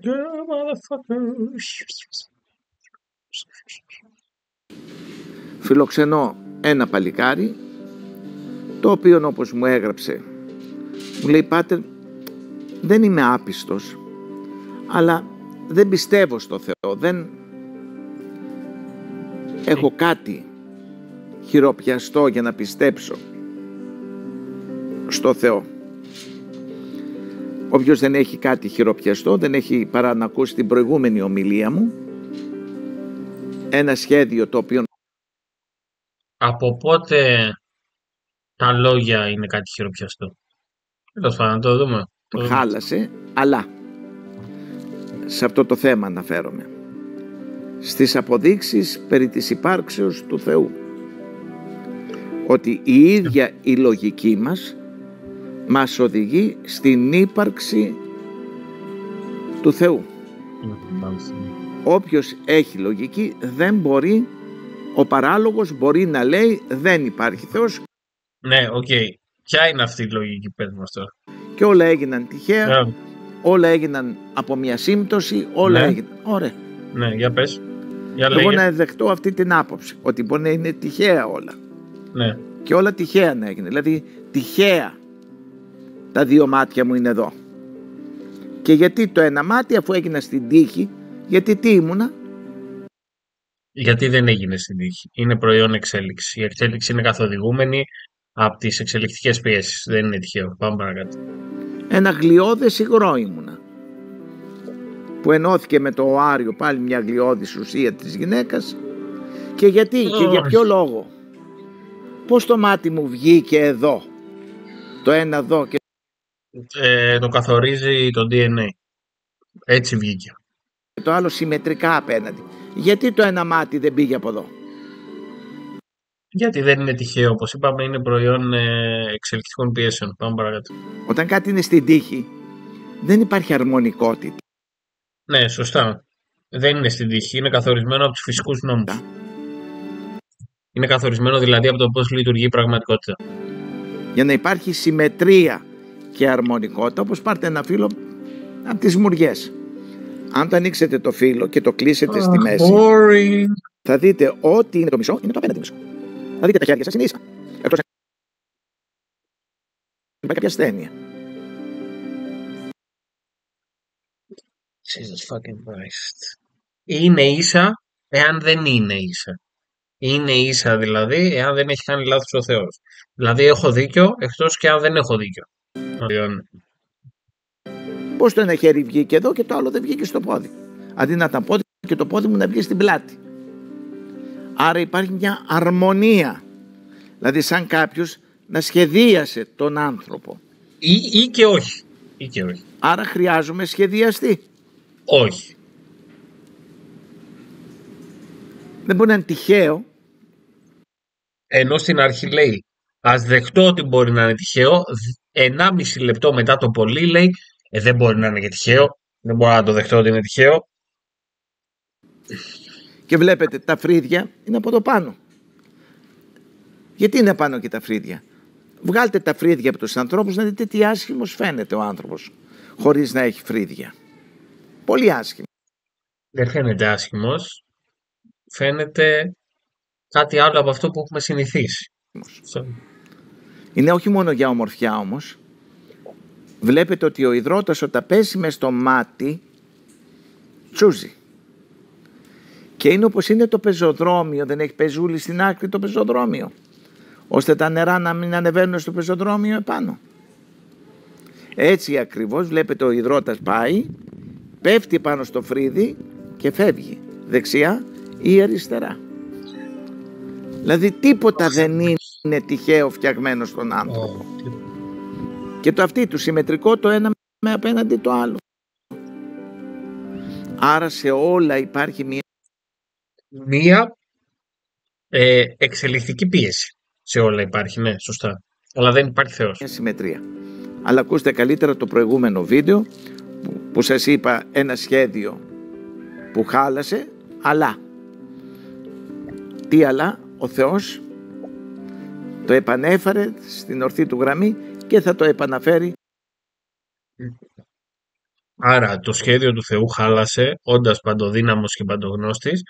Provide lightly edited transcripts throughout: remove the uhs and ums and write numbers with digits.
girl, motherfucker. Φιλοξενώ ένα παλικάρι, το οποίο όπως μου έγραψε, μου λέει: Πάτερ, δεν είμαι άπιστος, αλλά δεν πιστεύω στο Θεό, δεν έχω κάτι χειροπιαστό για να πιστέψω στο Θεό. Όποιος δεν έχει κάτι χειροπιαστό, δεν έχει παρά να ακούσει την προηγούμενη ομιλία μου, ένα σχέδιο το οποίο... Από πότε τα λόγια είναι κάτι χειροπιαστό? Τέλος πάντων, να το δούμε. χάλασε, αλλά σε αυτό το θέμα αναφέρομαι, στις αποδείξεις περί της υπάρξεως του Θεού, ότι η ίδια η λογική μας οδηγεί στην ύπαρξη του Θεού. Όποιος έχει λογική δεν μπορεί, ο παράλογος μπορεί να λέει δεν υπάρχει Θεός. Ναι, οκ. Ποια είναι αυτή η λογική, πες μας τώρα? Και όλα έγιναν τυχαία, όλα έγιναν από μια σύμπτωση, όλα έγιναν. Ωραία. Ναι, για πες. Εγώ να δεχτώ αυτή την άποψη, ότι μπορεί να είναι τυχαία όλα. Ναι. Και όλα τυχαία να έγινε. Δηλαδή τυχαία τα δύο μάτια μου είναι εδώ. Και γιατί το ένα μάτι, αφού έγινα στην τύχη, γιατί τι ήμουνα? Γιατί δεν έγινε στην τύχη. Είναι προϊόν εξέλιξη. Η εξέλιξη είναι καθοδηγούμενη από τις εξελικτικές πιέσεις. Δεν είναι τυχαίο. Πάμε παρακάτω. Ένα γλιώδες υγρό ήμουνα, που ενώθηκε με το οάριο, πάλι μια γλιώδης ουσία της γυναίκας. Και γιατί, και για ποιο λόγο? Πώς το μάτι μου βγήκε εδώ, το ένα εδώ και... Το καθορίζει το DNA. Έτσι βγήκε. το άλλο συμμετρικά απέναντι. Γιατί το ένα μάτι δεν πήγε από εδώ? Γιατί δεν είναι τυχαίο, όπως είπαμε, είναι προϊόν εξελικτικών πιέσεων. Πάμε παρακάτω. Όταν κάτι είναι στην τύχη, δεν υπάρχει αρμονικότητα. Ναι, σωστά. Δεν είναι στην τύχη. Είναι καθορισμένο από τους φυσικούς νόμους. Είναι καθορισμένο δηλαδή από το πώς λειτουργεί η πραγματικότητα. Για να υπάρχει συμμετρία και αρμονικότητα, όπως πάρτε ένα φύλλο από τις μουριές. Αν το ανοίξετε το φύλλο και το κλείσετε στη μέση, θα δείτε ότι είναι το μισό, είναι το απέναντι μισό. Θα δείτε τα χέρια σας είναι ίσα. Εκτός αν υπάρχει κάποια ασθένεια. Jesus fucking Christ. Είναι ίσα εάν δεν είναι ίσα. Είναι ίσα δηλαδή εάν δεν έχει κάνει λάθος ο Θεός. Δηλαδή έχω δίκιο εκτός και αν δεν έχω δίκιο. Πώς το ένα χέρι βγήκε εδώ και το άλλο δεν βγήκε στο πόδι? Αντί να ήταν πόδι και το πόδι μου να βγει στην πλάτη. Άρα υπάρχει μια αρμονία. Δηλαδή σαν κάποιος να σχεδίασε τον άνθρωπο. Ή και όχι. Ή και όχι. Άρα χρειάζομαι σχεδιαστή. Όχι. Δεν μπορεί να είναι τυχαίο. Ενώ στην αρχή λέει ας δεχτώ ότι μπορεί να είναι τυχαίο, 1,5 λεπτό μετά το πολύ λέει δεν μπορεί να είναι και τυχαίο, δεν μπορώ να το δεχτώ ότι είναι τυχαίο. Και βλέπετε τα φρύδια είναι από το πάνω. Γιατί είναι πάνω και τα φρύδια? Βγάλτε τα φρύδια από τους ανθρώπους να δείτε τι άσχημος φαίνεται ο άνθρωπος χωρίς να έχει φρύδια. Πολύ άσχημο. Δεν φαίνεται άσχημος, φαίνεται κάτι άλλο από αυτό που έχουμε συνηθίσει. Είναι όχι μόνο για ομορφιά όμως. Βλέπετε ότι ο υδρότας όταν πέσει μες στο μάτι τσούζει. Και είναι όπως είναι το πεζοδρόμιο, δεν έχει πεζούλη στην άκρη το πεζοδρόμιο, ώστε τα νερά να μην ανεβαίνουν στο πεζοδρόμιο επάνω. Έτσι ακριβώς βλέπετε ο υδρότας πάει, πέφτει πάνω στο φρύδι και φεύγει δεξιά ή αριστερά. Δηλαδή τίποτα δεν είναι τυχαίο φτιαγμένο στον άνθρωπο. Και το αυτή του συμμετρικό το ένα με απέναντι το άλλο. Άρα σε όλα υπάρχει μία εξελικτική πίεση. Σε όλα υπάρχει, ναι, σωστά. Αλλά δεν υπάρχει Θεός. Μια συμμετρία. Αλλά ακούστε καλύτερα το προηγούμενο βίντεο που σας είπα, ένα σχέδιο που χάλασε, αλλά τι αλλά? Ο Θεός το επανέφερε στην ορθή του γραμμή και θα το επαναφέρει. Άρα το σχέδιο του Θεού χάλασε, όντας παντοδύναμος και παντογνώστης,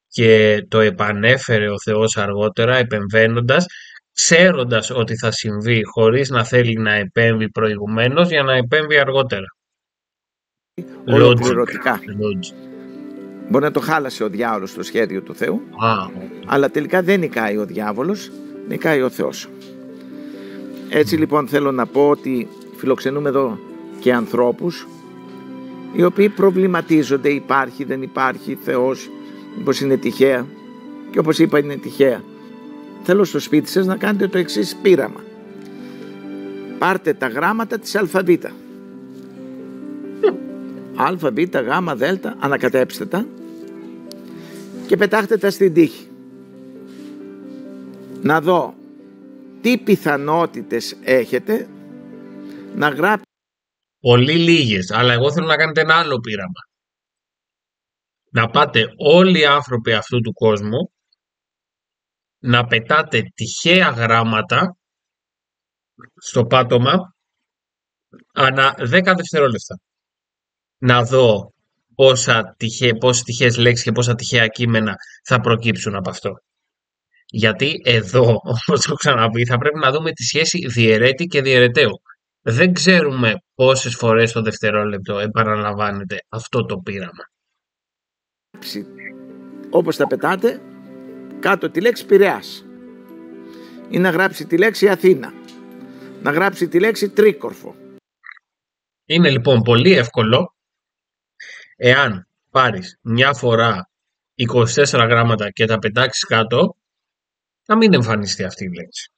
και το επανέφερε ο Θεός αργότερα επεμβαίνοντας, ξέροντας ότι θα συμβεί, χωρίς να θέλει να επέμβει προηγουμένως για να επέμβει αργότερα. Ολοκληρωτικά. Logic. Μπορεί να το χάλασε ο διάολος το σχέδιο του Θεού, αλλά τελικά δεν νικάει ο διάβολος, νικάει ο Θεός. Έτσι λοιπόν θέλω να πω ότι φιλοξενούμε εδώ και ανθρώπους οι οποίοι προβληματίζονται, υπάρχει, δεν υπάρχει Θεός, μήπως είναι τυχαία, και όπως είπα είναι τυχαία. Θέλω στο σπίτι σας να κάνετε το εξής πείραμα. Πάρτε τα γράμματα της αλφαβήτα. Α, Β, Γ, Δ, ανακατέψτε τα και πετάχτε τα στην τύχη. Να δω τι πιθανότητες έχετε να γράψετε. Πολύ λίγες, αλλά εγώ θέλω να κάνετε ένα άλλο πείραμα. Να πάτε όλοι οι άνθρωποι αυτού του κόσμου να πετάτε τυχαία γράμματα στο πάτωμα ανά 10 δευτερόλεπτα. Να δω πόσες τυχαίες λέξεις και πόσα τυχαία κείμενα θα προκύψουν από αυτό. Γιατί εδώ, όπως το ξαναπεί, θα πρέπει να δούμε τη σχέση διαιρέτη και διαιρεταίου. Δεν ξέρουμε πόσες φορές το δευτερόλεπτο επαναλαμβάνεται αυτό το πείραμα. Όπως τα πετάτε, κάτω τη λέξη Πειραιάς. Ή να γράψει τη λέξη Αθήνα. Να γράψει τη λέξη Τρίκορφο. Είναι λοιπόν πολύ εύκολο, εάν πάρεις μια φορά 24 γράμματα και τα πετάξεις κάτω, να μην εμφανιστεί αυτή η λέξη.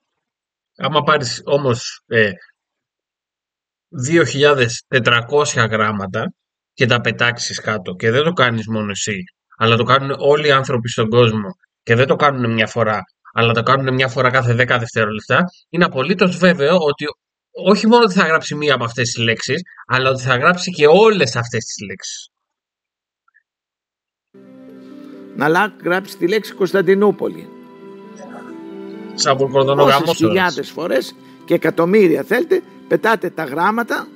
Άμα πάρεις όμως 2.400 γράμματα και τα πετάξεις κάτω, και δεν το κάνεις μόνο εσύ, αλλά το κάνουν όλοι οι άνθρωποι στον κόσμο, και δεν το κάνουν μια φορά, αλλά το κάνουν μια φορά κάθε 10 δευτερόλεπτα, είναι απολύτως βέβαιο ότι όχι μόνο ότι θα γράψει μία από αυτές τις λέξεις, αλλά ότι θα γράψει και όλες αυτές τις λέξεις. Να γράψει τη λέξη Κωνσταντινούπολη. Σαν βουλκορδονογαμός. Όσες χιλιάδες φορές και εκατομμύρια θέλετε, πετάτε τα γράμματα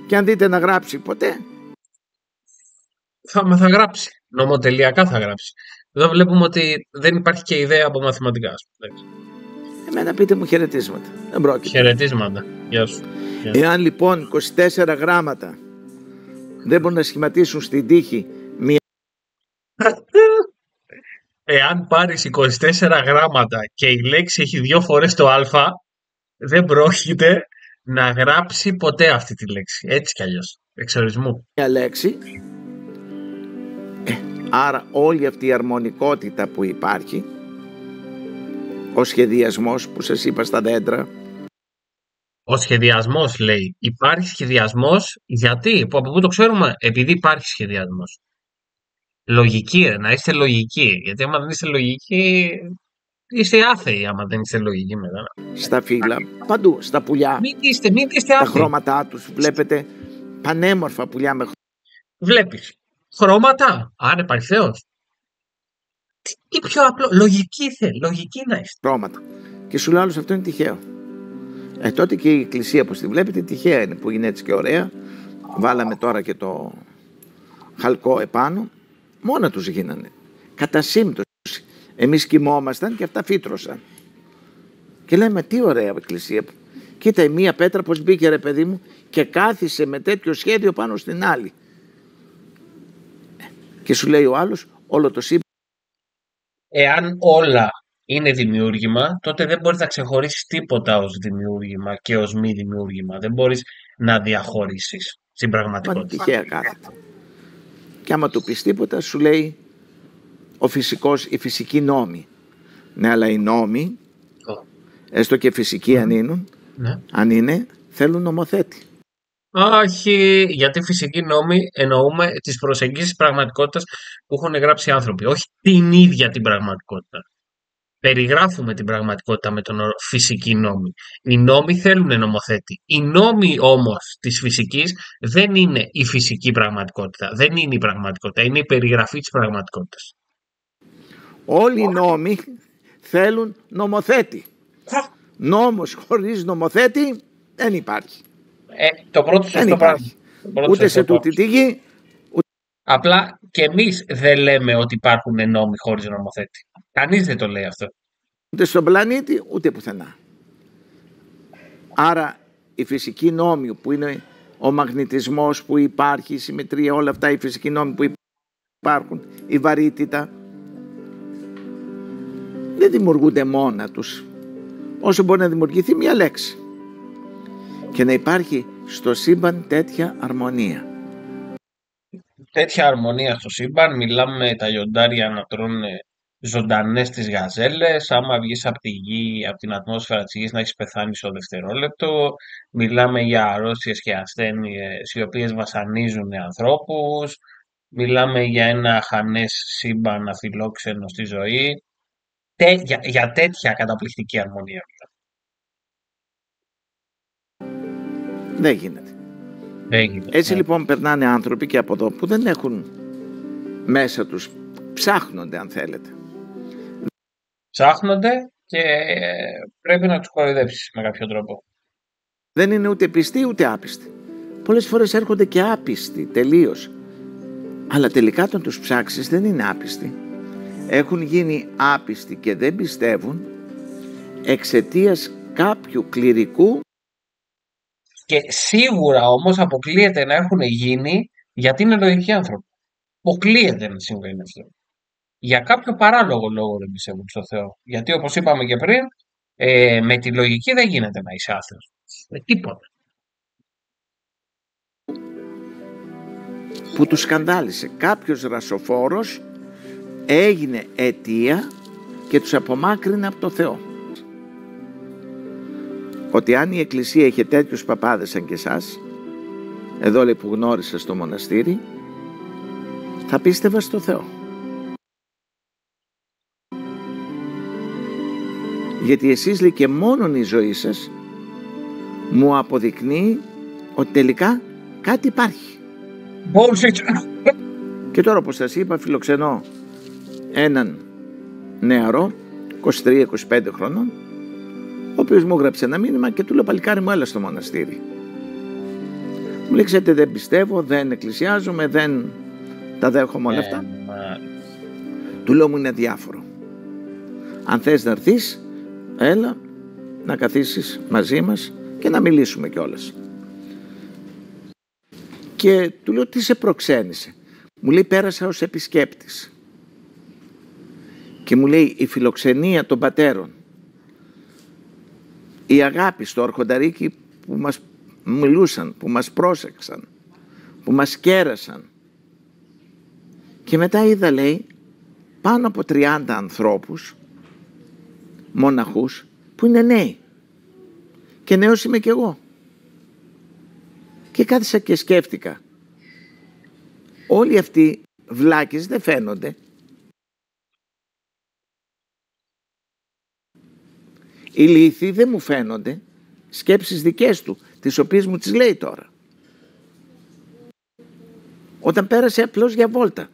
και αν δείτε να γράψει ποτέ, θα γράψει. Νομοτελειακά θα γράψει. Εδώ βλέπουμε ότι δεν υπάρχει και ιδέα από μαθηματικά. Εμένα πείτε μου χαιρετίσματα. Δεν πρόκειται. Χαιρετίσματα. Γεια σου. Εάν λοιπόν 24 γράμματα δεν μπορούν να σχηματίσουν στην τύχη μία. Εάν πάρεις 24 γράμματα και η λέξη έχει 2 φορές το α, δεν πρόκειται να γράψει ποτέ αυτή τη λέξη. Έτσι κι αλλιώς. Εξορισμού. Μια λέξη. Άρα όλη αυτή η αρμονικότητα που υπάρχει, ο σχεδιασμός που σας είπα στα δέντρα. Ο σχεδιασμός, λέει. Υπάρχει σχεδιασμός. Γιατί? Από πού το ξέρουμε? Επειδή υπάρχει σχεδιασμός. Λογική, να είστε λογικοί. Γιατί άμα δεν είστε λογικοί, είστε άθεοι άμα δεν είστε λογικοί μετά. Στα φύλλα, παντού, στα πουλιά. Μην είστε άθεοι. Τα χρώματά τους, βλέπετε πανέμορφα πουλιά με. Βλέπεις χρώματα, αν υπάρχει Θεός. Τι πιο απλό, λογική να είστε. Χρώματα. Και σου λέω άλλος, αυτό είναι τυχαίο. Τότε και η εκκλησία που τη βλέπετε τυχαία είναι, που είναι έτσι και ωραία. Βάλαμε τώρα και το χαλκό επάνω. Μόνα τους γίνανε. Κατά σύμπτωση. Εμείς κοιμόμασταν και αυτά φύτρωσαν. Και λέμε τι ωραία εκκλησία. Κοίτα η μία πέτρα πως μπήκε ρε παιδί μου και κάθισε με τέτοιο σχέδιο πάνω στην άλλη. Και σου λέει ο άλλος όλο το σύμπαν. Εάν όλα είναι δημιούργημα, τότε δεν μπορείς να ξεχωρίσεις τίποτα ως δημιούργημα και ως μη δημιούργημα. Δεν μπορείς να διαχωρίσεις στην πραγματικότητα. Τυχαία κάθεται. Και άμα του πεις τίποτα σου λέει ο φυσικός, η φυσική νόμη. Ναι, αλλά οι νόμοι, έστω και φυσικοί αν είναι, θέλουν νομοθέτη. Όχι, γιατί φυσικοί νόμοι εννοούμε τις προσεγγίσεις πραγματικότητας που έχουν γράψει οι άνθρωποι, όχι την ίδια την πραγματικότητα. Περιγράφουμε την πραγματικότητα με τον όρο φυσική νόμη. Οι νόμοι θέλουν νομοθέτη. Οι νόμοι όμως της φυσικής δεν είναι η φυσική πραγματικότητα. Δεν είναι η πραγματικότητα. Είναι η περιγραφή της πραγματικότητας. Όλοι οι νόμοι θέλουν νομοθέτη. Νόμος χωρίς νομοθέτη δεν υπάρχει. Το πρώτο σωστό πράγμα. Ούτε σε τούτη τη γη. Απλά και εμείς δεν λέμε ότι υπάρχουν νόμοι χωρίς νομοθέτη. Κανείς δεν το λέει αυτό. Ούτε στον πλανήτη, ούτε πουθενά. Άρα οι φυσικοί νόμοι που είναι ο μαγνητισμός που υπάρχει, η συμμετρία, όλα αυτά οι φυσικοί νόμοι που υπάρχουν, η βαρύτητα, δεν δημιουργούνται μόνα τους, όσο μπορεί να δημιουργηθεί μια λέξη και να υπάρχει στο σύμπαν τέτοια αρμονία. Τέτοια αρμονία στο σύμπαν, μιλάμε τα λιοντάρια να τρώνε ζωντανές τις γαζέλες, άμα βγεις από τη γη, από την ατμόσφαιρα της γης να έχεις πεθάνει στο δευτερόλεπτο, μιλάμε για αρρώστιες και ασθένειες οι οποίες βασανίζουν ανθρώπους, μιλάμε για ένα χανές σύμπαν αφιλόξενο στη ζωή, για τέτοια καταπληκτική αρμονία. Δεν γίνεται. Έτσι λοιπόν περνάνε άνθρωποι και από εδώ που δεν έχουν μέσα τους, ψάχνονται αν θέλετε. Ψάχνονται και πρέπει να τους κοροϊδέψεις με κάποιο τρόπο. Δεν είναι ούτε πιστοί ούτε άπιστοι. Πολλές φορές έρχονται και άπιστοι τελείως. Αλλά τελικά όταν τους ψάξεις δεν είναι άπιστοι. Έχουν γίνει άπιστοι και δεν πιστεύουν εξαιτίας κάποιου κληρικού. Και σίγουρα όμως αποκλείεται να έχουν γίνει γιατί είναι λογικοί άνθρωποι. Αποκλείεται να συμβαίνει αυτό. Για κάποιο παράλογο λόγο δεν πιστεύουν στο Θεό. Γιατί όπως είπαμε και πριν, με τη λογική δεν γίνεται να είσαι άθεος. Τίποτα. Που τους σκανδάλισε. Κάποιος ρασοφόρος έγινε αιτία και τους απομάκρυνε από το Θεό. Ότι αν η Εκκλησία είχε τέτοιους παπάδες σαν και εσάς, εδώ λέει που γνώρισα στο μοναστήρι, θα πίστευα στο Θεό. Γιατί εσείς λέει και μόνον η ζωή σας μου αποδεικνύει ότι τελικά κάτι υπάρχει. Και τώρα όπως σας είπα φιλοξενώ έναν νεαρό 23-25 χρονών, ο οποίος μου έγραψε ένα μήνυμα και του λέω παλικάρι μου έλα στο μοναστήρι. Μου λέει ξέρετε δεν πιστεύω, δεν εκκλησιάζομαι, δεν τα δέχομαι όλα αυτά. Του λέω μου είναι διάφορο. Αν θες να έρθεις έλα να καθίσεις μαζί μας και να μιλήσουμε κιόλας. Και του λέω τι σε προξένησε. Μου λέει πέρασα ως επισκέπτης. Και μου λέει η φιλοξενία των πατέρων, η αγάπη στο αρχονταρίκι που μας μιλούσαν, που μας πρόσεξαν, που μας κέρασαν. Και μετά είδα λέει πάνω από 30 ανθρώπους, μοναχούς, που είναι νέοι. Και νέος είμαι κι εγώ. Και κάθισα και σκέφτηκα. Όλοι αυτοί βλάκες δεν φαίνονται. Οι λύθοι δεν μου φαίνονται. Σκέψεις δικές του, τις οποίες μου τις λέει τώρα. Όταν πέρασε απλώς για βόλτα.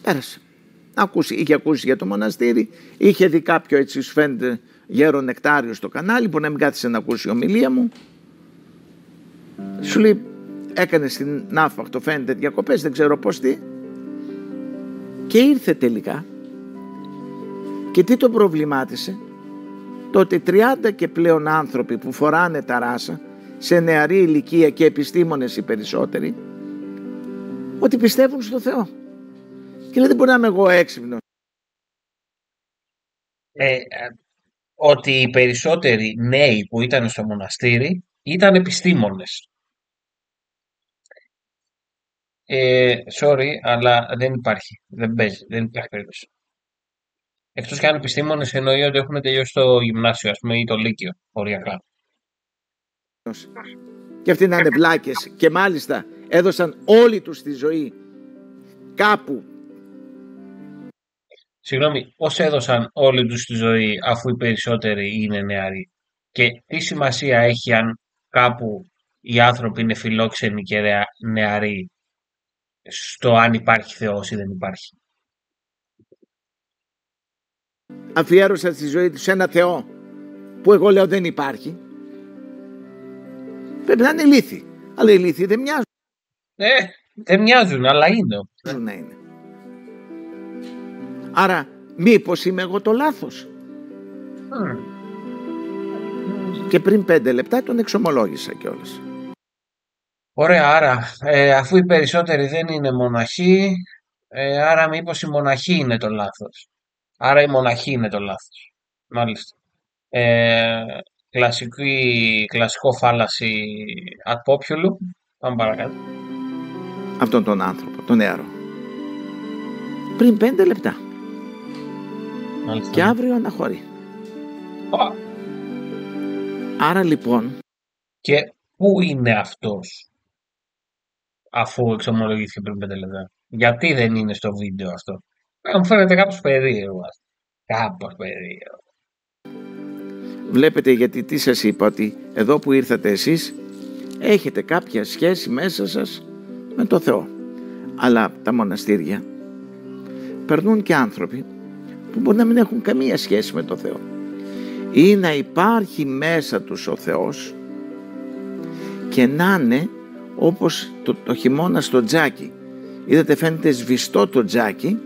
Πέρασε. Είχε ακούσει για το μοναστήρι, είχε δει κάποιο έτσι σου φαίνεται γέρο νεκτάριο στο κανάλι που να μην κάθισε να ακούσει ομιλία μου. Σου λέει έκανε στην Ναύπακτο φαίνεται διακοπές, δεν ξέρω πώς τι. Και ήρθε τελικά. Και τι τον προβλημάτισε? Το ότι 30 και πλέον άνθρωποι που φοράνε τα ράσα σε νεαρή ηλικία και επιστήμονες οι περισσότεροι, ότι πιστεύουν στο Θεό. Και λέει δεν μπορεί να είμαι εγώ έξυπνος. Ότι οι περισσότεροι νέοι που ήταν στο μοναστήρι ήταν επιστήμονες. Sorry, αλλά δεν υπάρχει. Δεν παίζει. Δεν υπάρχει περίπτωση. Εκτός και αν επιστήμονες εννοεί ότι έχουν τελειώσει το γυμνάσιο, ας πούμε, ή το λύκειο, οριακά. Και αυτοί να είναι βλάκες και μάλιστα έδωσαν όλη τους τη ζωή κάπου. Συγγνώμη, πώς έδωσαν όλη τους τη ζωή αφού οι περισσότεροι είναι νεαροί? Και τι σημασία έχει αν κάπου οι άνθρωποι είναι φιλόξενοι και νεαροί στο αν υπάρχει Θεός ή δεν υπάρχει? Αφιέρωσαν τη ζωή τους σε ένα Θεό που εγώ λέω δεν υπάρχει. Πρέπει να είναι ηλίθιοι. Αλλά οι ηλίθιοι δεν μοιάζουν. Δεν μοιάζουν, αλλά είναι. Να είναι. Άρα μήπως είμαι εγώ το λάθος? Και πριν 5 λεπτά τον εξομολόγησα κιόλας. Ωραία, άρα αφού οι περισσότεροι δεν είναι μοναχοί, άρα μήπως η μοναχή είναι το λάθος. Άρα η μοναχή είναι το λάθος. Μάλιστα. Κλασικό φάλαση ad populum. Πάμε παρακάτω. Αυτόν τον άνθρωπο, τον νεαρό. Πριν 5 λεπτά. Μάλιστα. Και αύριο αναχωρεί. Άρα λοιπόν... Και πού είναι αυτός αφού εξομολογήθηκε πριν 5 λεπτά? Γιατί δεν είναι στο βίντεο αυτό? Μου φαίνεται κάπως περίεργο. Κάπως περίεργο. Βλέπετε, γιατί τι σας είπα, ότι εδώ που ήρθατε εσείς έχετε κάποια σχέση μέσα σας με το Θεό. Αλλά τα μοναστήρια περνούν και άνθρωποι που μπορεί να μην έχουν καμία σχέση με το Θεό, ή να υπάρχει μέσα τους ο Θεός και να είναι όπως το χειμώνα στο τζάκι. Είδατε, φαίνεται σβηστό το τζάκι,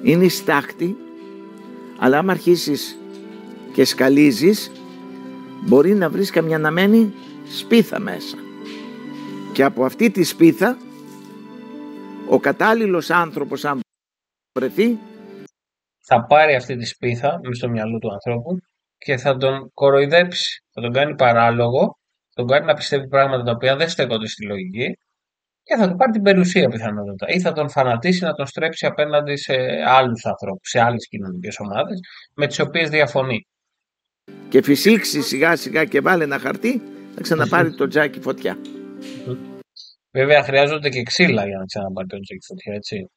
είναι στάχτη, αλλά άμα αρχίσεις και σκαλίζεις μπορεί να βρεις καμιά αναμένη σπίθα μέσα, και από αυτή τη σπίθα ο κατάλληλος άνθρωπος, αν βρεθεί, θα πάρει αυτή τη σπίθα μες στο μυαλό του ανθρώπου και θα τον κοροϊδέψει, θα τον κάνει παράλογο, θα τον κάνει να πιστεύει πράγματα τα οποία δεν στέκονται στη λογική και θα του πάρει την περιουσία πιθανότατα, ή θα τον φανατίσει να τον στρέψει απέναντι σε άλλους ανθρώπους, σε άλλες κοινωνικές ομάδες με τις οποίες διαφωνεί. Και φυσήξει σιγά σιγά και βάλει ένα χαρτί, θα ξαναπάρει το τζάκι φωτιά. Βέβαια χρειάζονται και ξύλα για να ξαναπάρει το τζάκι φωτιά, έτσι.